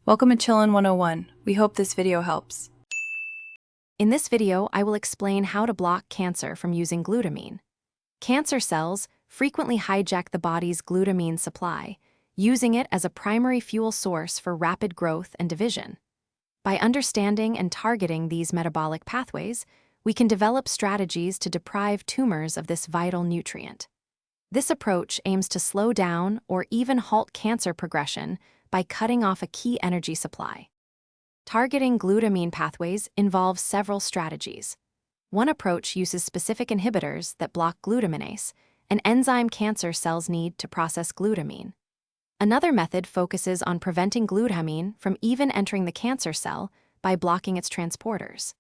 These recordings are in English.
Welcome to Chillin' 101. We hope this video helps. In this video, I will explain how to block cancer from using glutamine. Cancer cells frequently hijack the body's glutamine supply, using it as a primary fuel source for rapid growth and division. By understanding and targeting these metabolic pathways, we can develop strategies to deprive tumors of this vital nutrient. This approach aims to slow down or even halt cancer progression by cutting off a key energy supply. Targeting glutamine pathways involves several strategies. One approach uses specific inhibitors that block glutaminase, an enzyme cancer cells need to process glutamine. Another method focuses on preventing glutamine from even entering the cancer cell by blocking its transporters.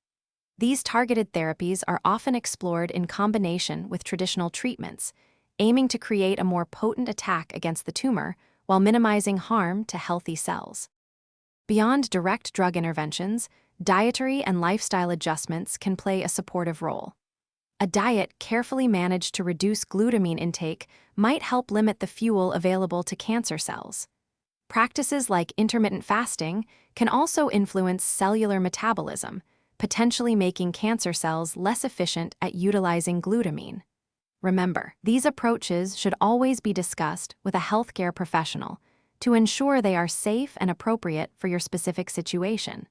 These targeted therapies are often explored in combination with traditional treatments, aiming to create a more potent attack against the tumor while minimizing harm to healthy cells. Beyond direct drug interventions, dietary and lifestyle adjustments can play a supportive role. A diet carefully managed to reduce glutamine intake might help limit the fuel available to cancer cells. Practices like intermittent fasting can also influence cellular metabolism, potentially making cancer cells less efficient at utilizing glutamine. Remember, these approaches should always be discussed with a healthcare professional to ensure they are safe and appropriate for your specific situation.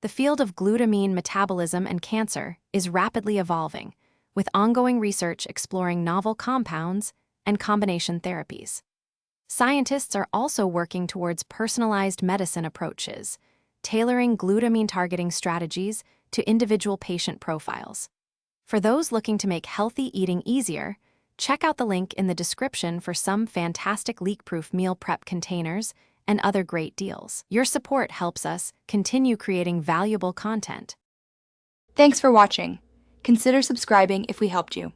The field of glutamine metabolism and cancer is rapidly evolving, with ongoing research exploring novel compounds and combination therapies. Scientists are also working towards personalized medicine approaches, tailoring glutamine targeting strategies to individual patient profiles. For those looking to make healthy eating easier, check out the link in the description for some fantastic leak-proof meal prep containers and other great deals. Your support helps us continue creating valuable content. Thanks for watching. Consider subscribing if we helped you.